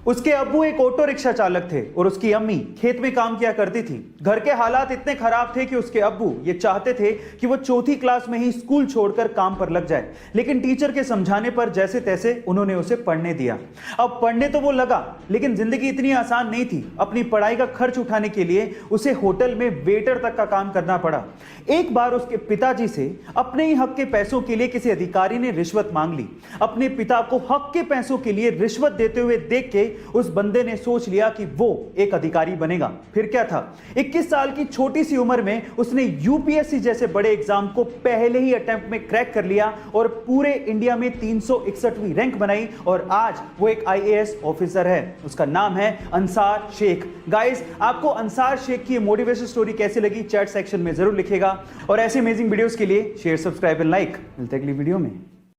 उसके अब्बू एक ऑटो रिक्शा चालक थे और उसकी अम्मी खेत में काम किया करती थी। घर के हालात इतने खराब थे कि उसके अब्बू ये चाहते थे कि वो चौथी क्लास में ही स्कूल छोड़कर काम पर लग जाए, लेकिन टीचर के समझाने पर जैसे तैसे उन्होंने उसे पढ़ने दिया। अब पढ़ने तो वो लगा, लेकिन जिंदगी इतनी आसान नहीं थी। अपनी पढ़ाई का खर्च उठाने के लिए उसे होटल में वेटर तक का काम करना पड़ा। एक बार उसके पिताजी से अपने ही हक के पैसों के लिए किसी अधिकारी ने रिश्वत मांग ली। अपने पिता को हक के पैसों के लिए रिश्वत देते हुए देख के उस बंदे ने सोच लिया कि वो एक अधिकारी बनेगा। फिर क्या था, 21 साल की छोटी सी उम्र में उसने यूपीएससी जैसे बड़े एग्जाम को पहले ही अटेम्प्ट में क्रैक कर लिया और पूरे इंडिया में 361वीं रैंक बनाई और आज वो एक आईएएस ऑफिसर है। उसका नाम है अंसार शेख। गाइस, आपको अंसार शेख की मोटिवेशन स्टोरी कैसी लगी चैट सेक्शन में जरूर लिखेगा और ऐसे अमेजिंग वीडियोस के लिए शेयर, सब्सक्राइब एंड लाइक। मिलते हैं अगली वीडियो में।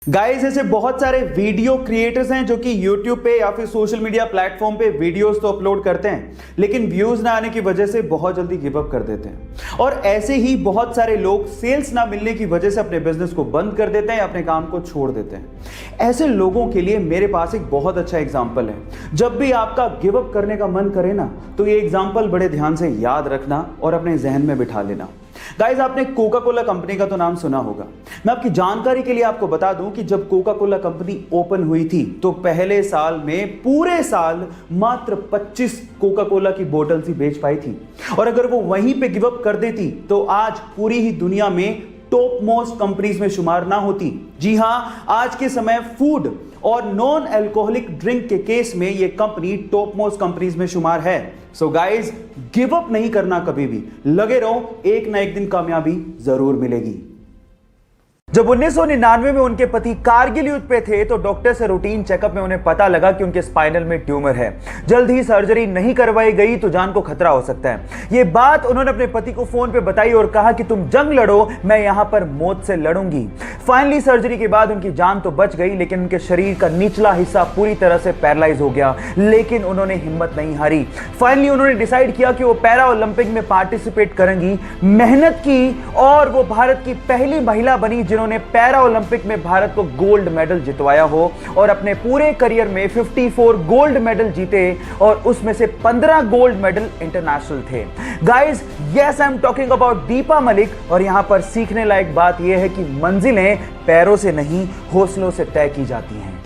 गाइस, ऐसे बहुत सारे वीडियो क्रिएटर्स हैं जो कि YouTube पे या फिर सोशल मीडिया प्लेटफॉर्म पे वीडियोस तो अपलोड करते हैं, लेकिन व्यूज ना आने की वजह से बहुत जल्दी गिव अप कर देते हैं। और ऐसे ही बहुत सारे लोग सेल्स ना मिलने की वजह से अपने बिजनेस को बंद कर देते हैं या अपने काम को छोड़ देते हैं। ऐसे लोगों के लिए मेरे पास एक बहुत अच्छा एग्जाम्पल है। जब भी आपका गिव अप करने का मन करे ना, तो ये एग्जाम्पल बड़े ध्यान से याद रखना और अपने जहन में बिठा लेना। गाइस, आपने कोका कोला कंपनी का तो नाम सुना होगा। मैं आपकी जानकारी के लिए आपको बता दूं कि जब कोका कोला कंपनी ओपन हुई थी तो पहले साल में पूरे साल मात्र 25 कोका कोला की बोतल्स ही बेच पाई थी। और अगर वो वहीं पे गिव अप कर देती तो आज पूरी ही दुनिया में टॉप मोस्ट कंपनीज में शुमार ना होती। जी हां, आज के समय फूड और नॉन अल्कोहलिक ड्रिंक के केस में ये कंपनी टॉप मोस्ट कंपनीज में शुमार है। सो गाइस, गिव अप नहीं करना कभी भी, लगे रहो, एक ना एक दिन कामयाबी जरूर मिलेगी। जब 1999 में उनके पति कारगिल युद्ध पे थे तो डॉक्टर से रूटीन चेकअप में उन्हें पता लगा कि उनके स्पाइनल में ट्यूमर है। जल्द ही सर्जरी नहीं करवाई गई तो जान को खतरा हो सकता है। ये बात उन्होंने अपने पति को फोन पे बताई और कहा कि तुम जंग लड़ो, मैं यहां पर मौत से लड़ूंगी। फाइनली सर्जरी के बाद उनकी जान तो बच गई, लेकिन उनके शरीर का निचला हिस्सा पूरी तरह से पैरालाइज हो गया। लेकिन उन्होंने हिम्मत नहीं हारी। फाइनली उन्होंने डिसाइड किया कि वो पैरा ओलंपिक में पार्टिसिपेट करेंगी। मेहनत की और वो भारत की पहली महिला बनी जिन्होंने पैरा ओलंपिक में भारत को गोल्ड मेडल जितवाया हो और अपने पूरे करियर में 54 गोल्ड मेडल जीते और उसमें से 15 गोल्ड मेडल इंटरनेशनल थे। Guys, yes, I am talking about Deepa Malik. और यहां पर सीखने लायक बात यह है कि मंजिलें पैरों से नहीं, हौसलों से तय की जाती हैं।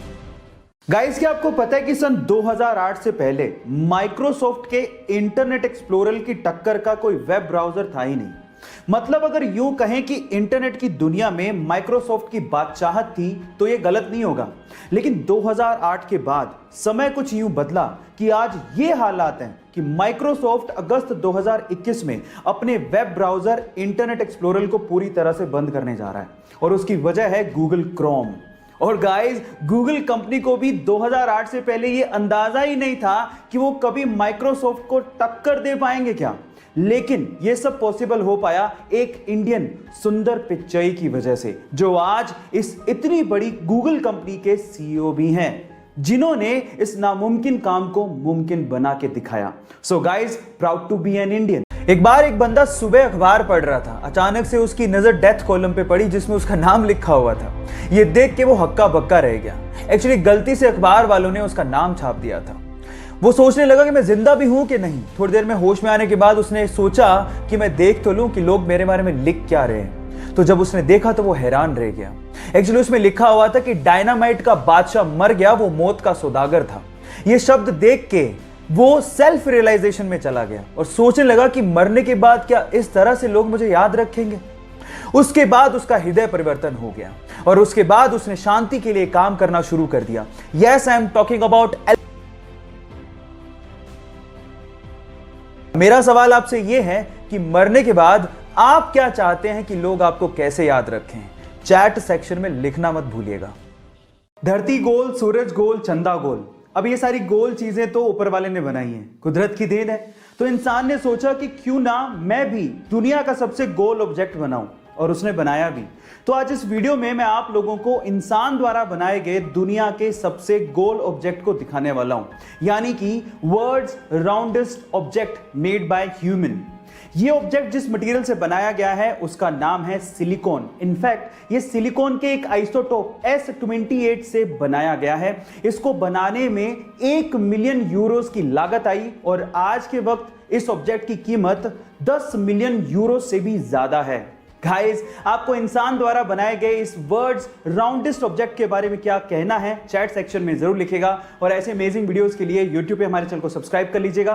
गाइस, क्या आपको पता है कि सन 2008 से पहले माइक्रोसॉफ्ट के इंटरनेट एक्सप्लोरर की टक्कर का कोई वेब ब्राउजर था ही नहीं। मतलब अगर यूं कहें कि इंटरनेट की दुनिया में माइक्रोसॉफ्ट की बादशाहत थी तो यह गलत नहीं होगा। लेकिन 2008 के बाद समय कुछ यूं बदला कि आज ये हालात हैं कि माइक्रोसॉफ्ट अगस्त 2021 में अपने वेब ब्राउजर इंटरनेट एक्सप्लोरर को पूरी तरह से बंद करने जा रहा है और उसकी वजह है गूगल क्रोम। और गाइस, गूगल कंपनी को भी 2008 से पहले यह अंदाजा ही नहीं था कि वो कभी माइक्रोसॉफ्ट को टक्कर दे पाएंगे क्या। लेकिन यह सब पॉसिबल हो पाया एक इंडियन सुंदर पिच्चई की वजह से, जो आज इस इतनी बड़ी गूगल कंपनी के सीईओ भी हैं, जिन्होंने इस नामुमकिन काम को मुमकिन बना के दिखाया। So guys, proud to be an Indian. एक बार एक बंदा सुबह अखबार पढ़ रहा था। अचानक से उसकी नजर डेथ कॉलम पे पड़ी जिसमें उसका नाम लिखा हुआ था। यह देख के वो हक्का बक्का रह गया। एक्चुअली गलती से अखबार वालों ने उसका नाम छाप दिया था। वो सोचने लगा कि मैं जिंदा भी हूं कि नहीं। थोड़ी देर में होश में आने के बाद उसने सोचा कि मैं देख तो लूं कि लोग मेरे बारे में लिख क्या रहे हैं। तो जब उसने देखा तो वो हैरान रह गया। एक्चुअली उसमें लिखा हुआ था कि डायनामाइट का बादशाह मर गया, वो मौत का सौदागर था। ये शब्द देख के वो सेल्फ रियलाइजेशन में चला गया और सोचने लगा कि मरने के बाद क्या इस तरह से लोग मुझे याद रखेंगे। उसके बाद उसका हृदय परिवर्तन हो गया और उसके बाद उसने शांति के लिए काम करना शुरू कर दिया। Yes, I am talking about. मेरा सवाल आपसे यह है कि मरने के बाद आप क्या चाहते हैं कि लोग आपको कैसे याद रखें? चैट सेक्शन में लिखना मत भूलिएगा। धरती गोल, सूरज गोल, चंदा गोल। अब ये सारी गोल चीजें तो ऊपर वाले ने बनाई हैं, कुदरत की देन है। तो इंसान ने सोचा कि क्यों ना मैं भी दुनिया का सबसे गोल ऑब्जेक्ट बनाऊं। और उसने बनाया भी। तो आज इस वीडियो में मैं आप लोगों को इंसान द्वारा बनाए गए दुनिया के सबसे गोल ऑब्जेक्ट को दिखाने वाला हूं, यानी कि world's roundest object made by human. ये ऑब्जेक्ट जिस मटेरियल से बनाया गया है उसका नाम है सिलिकॉन। इनफैक्ट ये सिलिकॉन के एक आइसोटोप S28 से बनाया गया है। इसको बनाने में 1 मिलियन यूरोस की लागत आई और आज के वक्त इस ऑब्जेक्ट की कीमत 10 मिलियन यूरो से भी ज्यादा है। गाइस, आपको इंसान द्वारा बनाए गए इस वर्ल्ड्स राउंडेस्ट ऑब्जेक्ट के बारे में क्या कहना है चैट सेक्शन में जरूर लिखेगा और ऐसे अमेजिंग वीडियोस के लिए YouTube पे हमारे चैनल को सब्सक्राइब कर लीजिएगा।